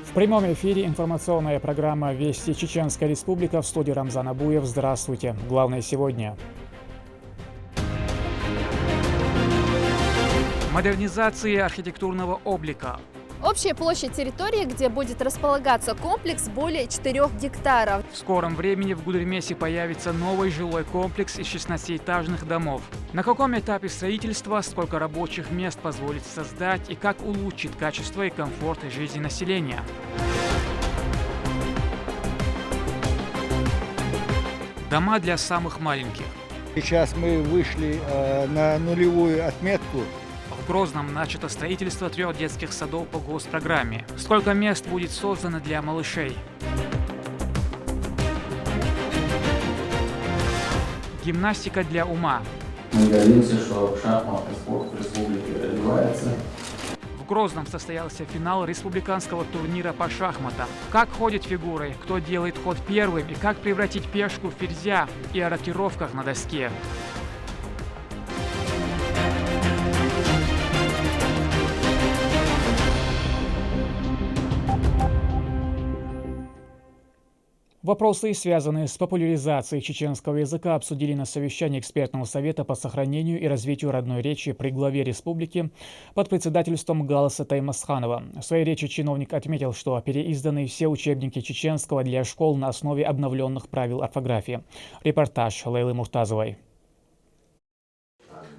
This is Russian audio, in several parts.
В прямом эфире информационная программа «Вести Чеченская Республика», в студии Рамзан Абуев. Здравствуйте. Главное сегодня. Модернизация архитектурного облика. Общая площадь территории, где будет располагаться комплекс, более 4 гектаров. В скором времени в Гудермесе появится новый жилой комплекс из 16-этажных домов. На каком этапе строительства, сколько рабочих мест позволит создать и как улучшит качество и комфорт жизни населения. Дома для самых маленьких. Сейчас мы вышли на нулевую отметку. В Грозном начато строительство 3 детских садов по госпрограмме. Сколько мест будет создано для малышей? Гимнастика для ума. Мы гордимся, что шахматный спорт в республике развивается. В Грозном состоялся финал республиканского турнира по шахматам. Как ходят фигуры, кто делает ход первым и как превратить пешку в ферзя и о рокировках на доске. Вопросы, связанные с популяризацией чеченского языка, обсудили на совещании экспертного совета по сохранению и развитию родной речи при главе республики под председательством Галаса Таймасханова. В своей речи чиновник отметил, что переизданы все учебники чеченского для школ на основе обновленных правил орфографии. Репортаж Лейлы Муртазовой.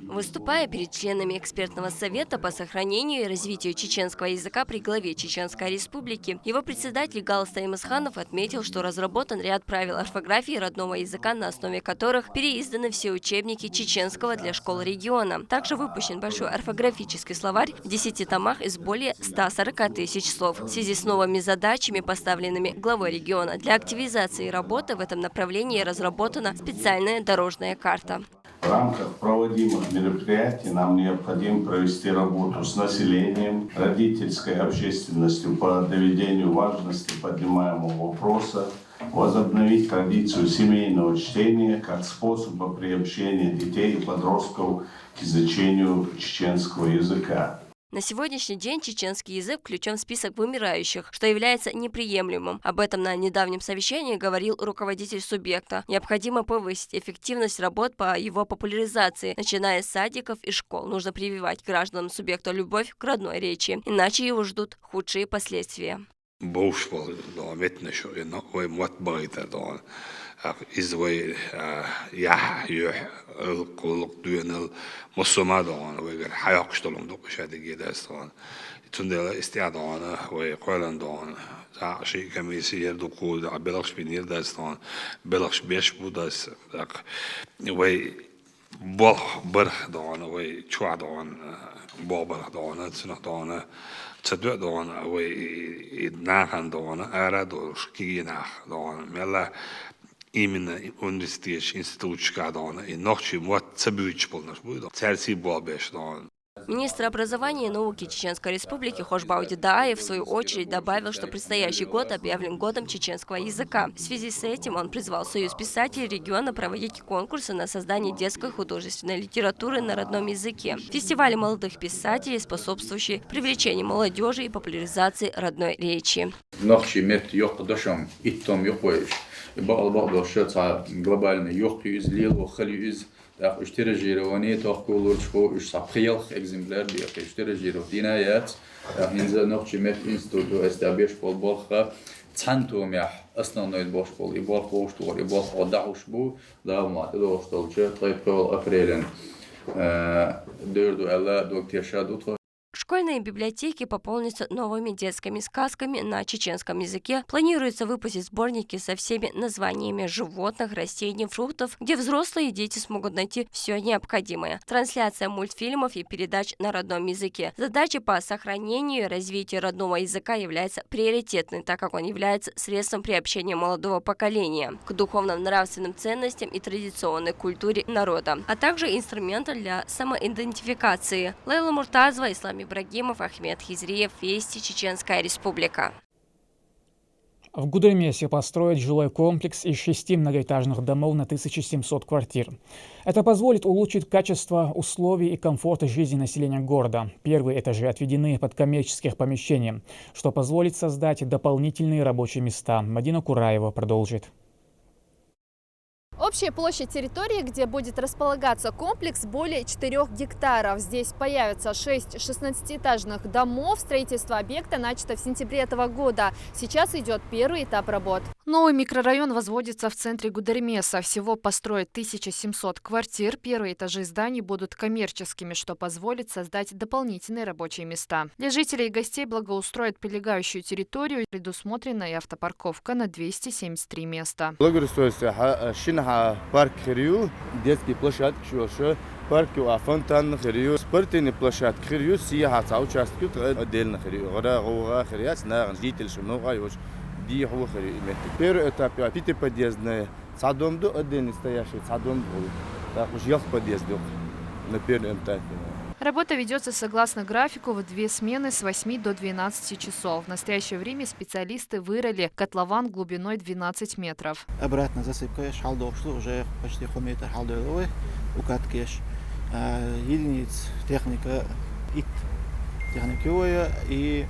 Выступая перед членами экспертного совета по сохранению и развитию чеченского языка при главе Чеченской Республики, его председатель Галас Таймасханов отметил, что разработан ряд правил орфографии родного языка, на основе которых переизданы все учебники чеченского для школ региона. Также выпущен большой орфографический словарь в 10 томах из более 140 тысяч слов. В связи с новыми задачами, поставленными главой региона, для активизации работы в этом направлении разработана специальная дорожная карта. В рамках проводимых мероприятий нам необходимо провести работу с населением, родительской общественностью по доведению важности поднимаемого вопроса, возобновить традицию семейного чтения как способа приобщения детей и подростков к изучению чеченского языка. На сегодняшний день чеченский язык включен в список вымирающих, что является неприемлемым. Об этом на недавнем совещании говорил руководитель субъекта. Необходимо повысить эффективность работ по его популяризации, начиная с садиков и школ. Нужно прививать гражданам субъекта любовь к родной речи, иначе его ждут худшие последствия. Izvoj juh kulluqtuyanal mussumadon ve hayaqshtolum doqshadigeedaston tundela istiadona ve qolandon shi kamisiyer duqud belaqsh binirdaston belaqsh besh budas ve bol bir don ve chuadon bobar don tsunadon tsadwa don ve idnahan don arador kiginah don mella именно университет институт шкадона и ночи вот собьюч полнаш будет царси болбеш. Министр образования и науки Чеченской Республики Хошбауди Даев в свою очередь добавил, что предстоящий год объявлен годом чеченского языка. В связи с этим он призвал Союз писателей региона проводить конкурсы на создание детской художественной литературы на родном языке, фестивали молодых писателей, способствующие привлечению молодежи и популяризации родной речи. Глобальный юхтюз, лил, халюз, так уштира жирование, так кулурчко, уж сапхиялх экземпляр биях, уштира жиров динаят, инза нохчи мет институту эстабеш полболха, цантум ях, основной бошпол, и бол хоштур, и бол ходахушбу, да мат, доштолче, трейпол апрелен, дөрду элла доктешаду. Школьные библиотеки пополнятся новыми детскими сказками на чеченском языке. Планируется выпустить сборники со всеми названиями животных, растений, фруктов, где взрослые и дети смогут найти все необходимое. Трансляция мультфильмов и передач на родном языке. Задача по сохранению и развитию родного языка является приоритетной, так как он является средством приобщения молодого поколения к духовным нравственным ценностям и традиционной культуре народа, а также инструментом для самоидентификации. Лейла Муртазова, Ислам Ибрагимов, Ахмед Хизриев, Вести, Чеченская Республика. В Гудермесе построят жилой комплекс из 6 многоэтажных домов на 1700 квартир. Это позволит улучшить качество условий и комфорт жизни населения города. Первые этажи отведены под коммерческих помещениям, что позволит создать дополнительные рабочие места. Мадина Кураева продолжит. Общая площадь территории, где будет располагаться комплекс, более 4 гектаров. Здесь появится 6 16-этажных домов. Строительство объекта начато в сентябре этого года. Сейчас идет первый этап работ. Новый микрорайон возводится в центре Гудермеса. Всего построят 1700 квартир. Первые этажи зданий будут коммерческими, что позволит создать дополнительные рабочие места. Для жителей и гостей благоустроят прилегающую территорию. Предусмотрена и автопарковка на 273 места. парк Хирю, детский площадь, парк фонтан Хирю, спортивный площадь Хирю, сияха участки отдельно Хирю, гора Хиряц, на житель много его диеху Хирю. Первый этап пятиподъездный садом до отдельно стоящий садом был, так уж я в подъезде на первом этапе. Работа ведется согласно графику в 2 смены с 8 до 12 часов. В настоящее время специалисты вырыли котлован глубиной 12 метров. Обратно засыпка, уже почти метр халдовой, укатки, единиц техника техниковая и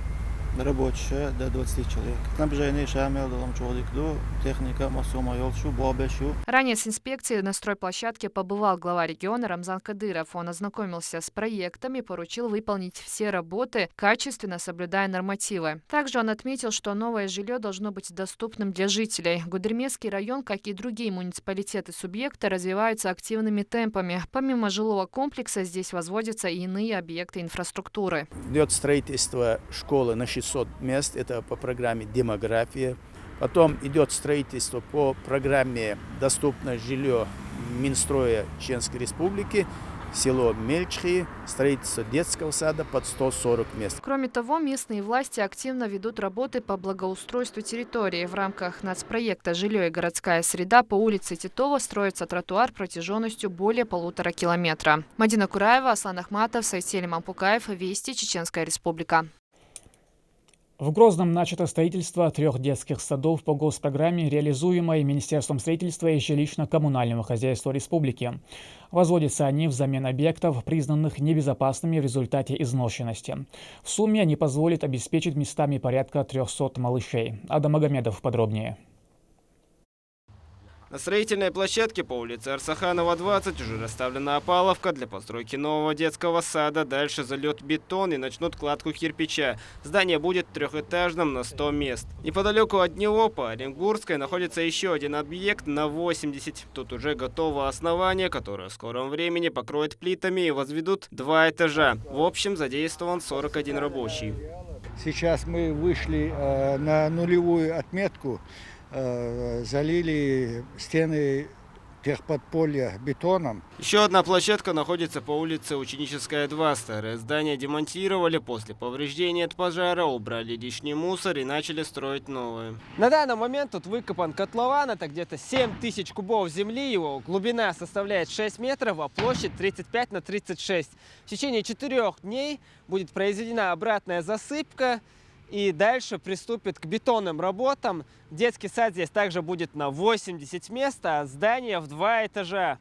рабочая до 20 человек. Снабжение шамел до техника массома елшу бобешу. Ранее с инспекцией на стройплощадке побывал глава региона Рамзан Кадыров. Он ознакомился с проектами, поручил выполнить все работы, качественно соблюдая нормативы. Также он отметил, что новое жилье должно быть доступным для жителей. Гудермесский район, как и другие муниципалитеты субъекта, развиваются активными темпами. Помимо жилого комплекса здесь возводятся и иные объекты инфраструктуры. Идет строительство школы на 600 мест, это по программе демография. Потом идет строительство по программе «Доступное жилье» Минстроя Чеченской Республики, село Мельчхи, строительство детского сада под 140 мест. Кроме того, местные власти активно ведут работы по благоустройству территории. В рамках нацпроекта «Жилье и городская среда» по улице Титова строится тротуар протяженностью более 1,5 километра. Мадина Кураева, Аслан Ахматов, Сайтель Мампукаев, Вести, Чеченская Республика. В Грозном начато строительство 3 детских садов по госпрограмме, реализуемой Министерством строительства и жилищно-коммунального хозяйства республики. Возводятся они взамен объектов, признанных небезопасными в результате изношенности. В сумме они позволят обеспечить местами порядка 300 малышей. Адам Магомедов подробнее. На строительной площадке по улице Арсаханова, 20 уже расставлена опаловка для постройки нового детского сада. Дальше зальет бетон и начнут кладку кирпича. Здание будет трехэтажным на 100 мест. Неподалеку от него, по Оренбургской, находится еще один объект на 80. Тут уже готово основание, которое в скором времени покроют плитами и возведут 2 этажа. В общем, задействован 41 рабочий. Сейчас мы вышли на нулевую отметку. Залили стены техподполья бетоном. Еще одна площадка находится по улице Ученическая, 2. Старое здание демонтировали, после повреждения от пожара убрали лишний мусор и начали строить новое. На данный момент тут выкопан котлован, это где-то 7000 кубов земли, его глубина составляет 6 метров, а площадь 35 на 36. В течение 4 дней будет произведена обратная засыпка. И дальше приступит к бетонным работам. Детский сад здесь также будет на 80 мест, а здание в 2 этажа.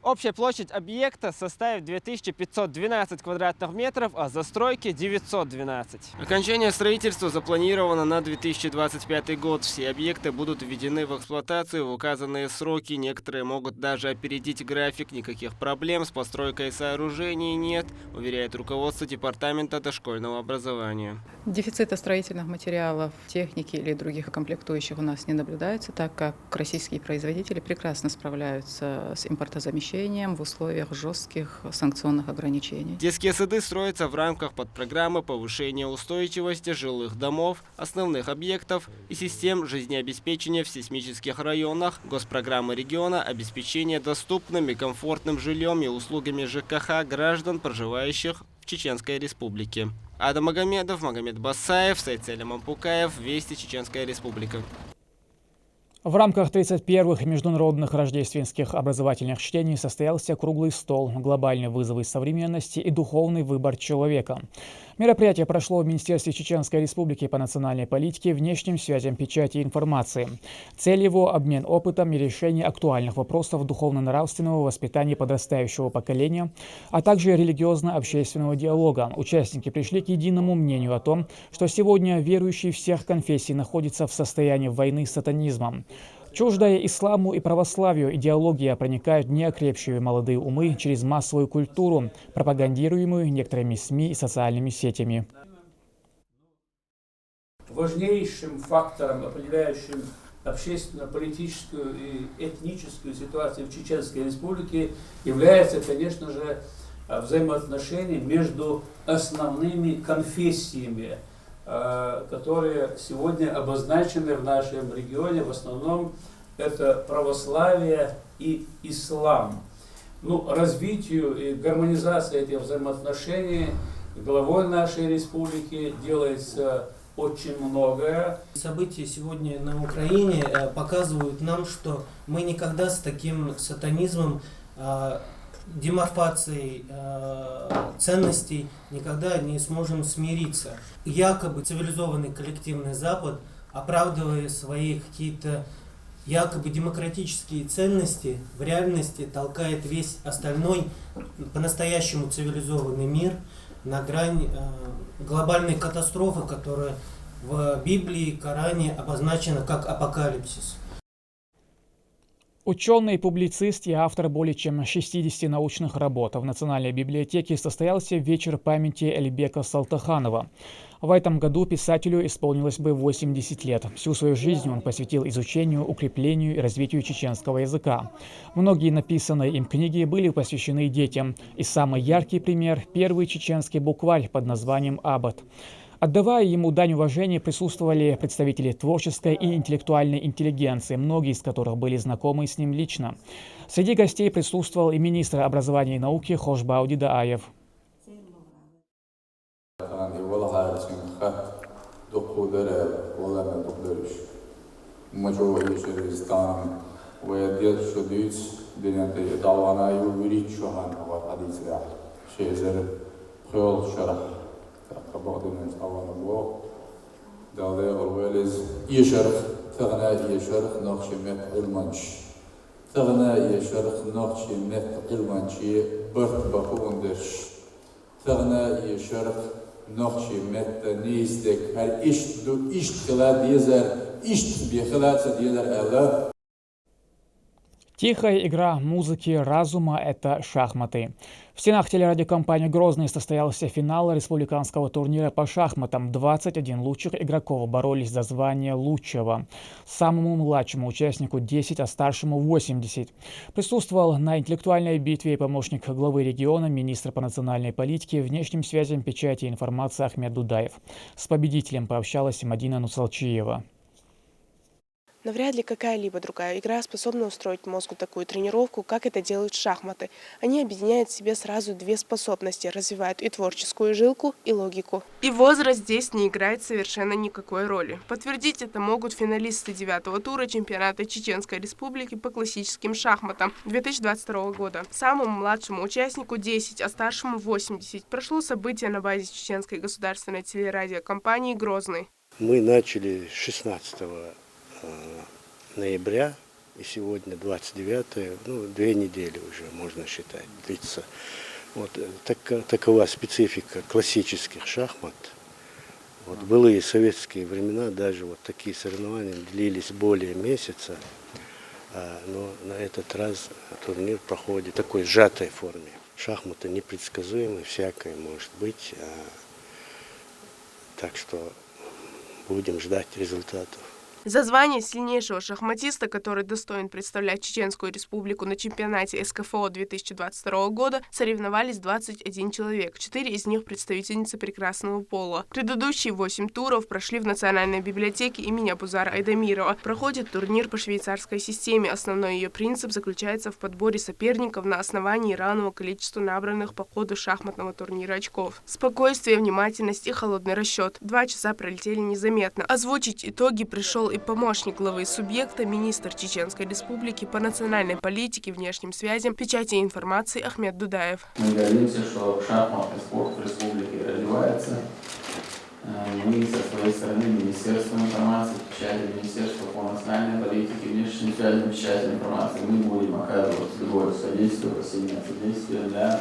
Общая площадь объекта составит 2512 квадратных метров, а застройки 912. Окончание строительства запланировано на 2025 год. Все объекты будут введены в эксплуатацию в указанные сроки. Некоторые могут даже опередить график. Никаких проблем с постройкой сооружений нет, уверяет руководство Департамента дошкольного образования. Дефицита строительных материалов, техники или других комплектующих у нас не наблюдается, так как российские производители прекрасно справляются с импортозамещением в условиях жестких санкционных ограничений. Детские сады строятся в рамках подпрограммы повышения устойчивости жилых домов, основных объектов и систем жизнеобеспечения в сейсмических районах, госпрограммы региона обеспечения доступным и комфортным жильем и услугами ЖКХ граждан, проживающих в Чеченской Республике. Адам Магомедов, Магомед Басаев, Сайтель Мампукаев, Вести, Чеченская Республика. В рамках 31-х международных рождественских образовательных чтений состоялся круглый стол «Глобальные вызовы современности и духовный выбор человека». Мероприятие прошло в Министерстве Чеченской Республики по национальной политике, внешним связям, печати и информации. Цель его – обмен опытом и решение актуальных вопросов духовно-нравственного воспитания подрастающего поколения, а также религиозно-общественного диалога. Участники пришли к единому мнению о том, что сегодня верующие всех конфессий находятся в состоянии войны с сатанизмом. Чуждая исламу и православию идеология проникает в неокрепшие молодые умы через массовую культуру, пропагандируемую некоторыми СМИ и социальными сетями. Важнейшим фактором, определяющим общественно-политическую и этническую ситуацию в Чеченской Республике, является, конечно же, взаимоотношения между основными конфессиями, которые сегодня обозначены в нашем регионе. В основном это православие и ислам. Развитию и гармонизации этих взаимоотношений главой нашей республики делается очень многое. События сегодня на Украине показывают нам, что мы никогда с таким сатанизмом, деморфацией ценностей никогда не сможем смириться. Якобы цивилизованный коллективный Запад, оправдывая свои какие-то якобы демократические ценности, в реальности толкает весь остальной, по-настоящему цивилизованный мир на грань глобальной катастрофы, которая в Библии и Коране обозначена как апокалипсис. Ученый, публицист и автор более чем 60 научных работ. В Национальной библиотеке состоялся вечер памяти Эльбека Салтаханова. В этом году писателю исполнилось бы 80 лет. Всю свою жизнь он посвятил изучению, укреплению и развитию чеченского языка. Многие написанные им книги были посвящены детям. И самый яркий пример – первый чеченский букварь под названием «Аббат». Отдавая ему дань уважения, присутствовали представители творческой и интеллектуальной интеллигенции, многие из которых были знакомы с ним лично. Среди гостей присутствовал и министр образования и науки Хошбауди Дааев. بعضنا أوان الله داله أولز يشرخ تغنى يشرخ نقش مت المنش تغنى يشرخ نقش مت المنشي برت بخوندش تغنى يشرخ نقش مت نيستك هل إشت دو إشت خلاد يزر إشت بخلاد يزر الله. Тихая игра музыки разума – это шахматы. В стенах телерадиокомпании «Грозный» состоялся финал республиканского турнира по шахматам. 21 лучших игроков боролись за звание лучшего. Самому младшему участнику 10, а старшему 80. Присутствовал на интеллектуальной битве помощник главы региона, министр по национальной политике, внешним связям, печати и информации Ахмед Дудаев. С победителем пообщалась Мадина Нусалчиева. Но вряд ли какая-либо другая игра способна устроить мозгу такую тренировку, как это делают шахматы. Они объединяют в себе сразу две способности, развивают и творческую жилку, и логику. И возраст здесь не играет совершенно никакой роли. Подтвердить это могут финалисты 9-го тура чемпионата Чеченской Республики по классическим шахматам 2022 года. Самому младшему участнику 10, а старшему 80. Прошло событие на базе Чеченской государственной телерадиокомпании «Грозный». Мы начали 16 ноября, и сегодня 29-е, 2 недели уже, можно считать, длится. Такова специфика классических шахмат. В былые советские времена даже такие соревнования длились более месяца, но на этот раз турнир проходит в такой сжатой форме. Шахматы непредсказуемы, всякое может быть, так что будем ждать результатов. За звание сильнейшего шахматиста, который достоин представлять Чеченскую Республику на чемпионате СКФО 2022 года, соревновались 21 человек, 4 из них представительницы прекрасного пола. Предыдущие 8 туров прошли в Национальной библиотеке имени Абузара Айдамирова. Проходит турнир по швейцарской системе. Основной ее принцип заключается в подборе соперников на основании равного количества набранных по ходу шахматного турнира очков. Спокойствие, внимательность и холодный расчет. 2 часа пролетели незаметно. Озвучить итоги пришел и помощник главы субъекта, министр Чеченской Республики по национальной политике, внешним связям, печати и информации Ахмед Дудаев. Мы гордимся, что шахматный спорт в республике развивается. развивается. Мы со своей стороны, Министерство информации, печати, Министерство по национальной политике, внешней связи, печати информации, мы будем оказывать любое содействие, посильное содействие для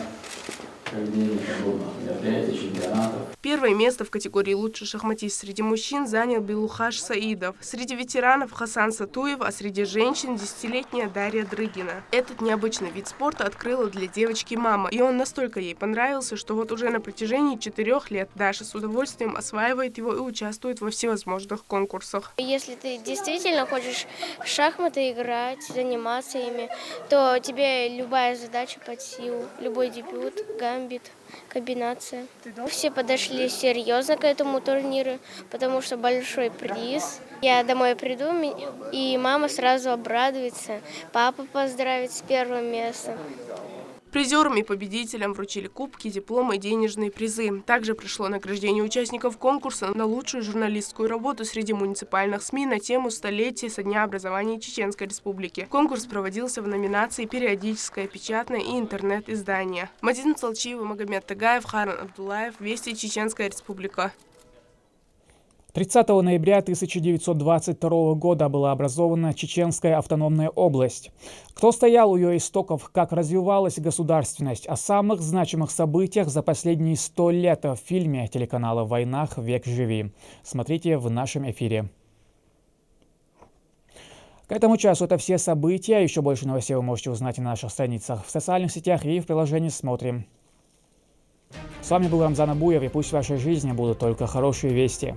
проведения подобных мероприятий, чемпионатов. Первое место в категории «Лучший шахматист» среди мужчин занял Белухаш Саидов. Среди ветеранов Хасан Сатуев, а среди женщин 10-летняя Дарья Дрыгина. Этот необычный вид спорта открыла для девочки мама, и он настолько ей понравился, что вот уже на протяжении 4 лет Даша с удовольствием осваивает его и участвует во всевозможных конкурсах. Если ты действительно хочешь в шахматы играть, заниматься ими, то тебе любая задача под силу, любой дебют, гамбит, комбинация. Все подошли серьезно к этому турниру, потому что большой приз. Я домой приду, и мама сразу обрадуется, папа поздравит с первым местом. Призерам и победителям вручили кубки, дипломы и денежные призы. Также прошло награждение участников конкурса на лучшую журналистскую работу среди муниципальных СМИ на тему «Столетие со дня образования Чеченской Республики». Конкурс проводился в номинации «Периодическое, печатное и интернет-издание». Мадина Салчиева, Магомед Тагаев, Харан Абдулаев. Вести, Чеченская Республика. 30 ноября 1922 года была образована Чеченская автономная область. Кто стоял у ее истоков, как развивалась государственность, о самых значимых событиях за последние 100 лет в фильме телеканала «Войнах. Век живи». Смотрите в нашем эфире. К этому часу это все события. Еще больше новостей вы можете узнать на наших страницах в социальных сетях и в приложении «Смотрим». С вами был Рамзан Абуев, и пусть в вашей жизни будут только хорошие вести.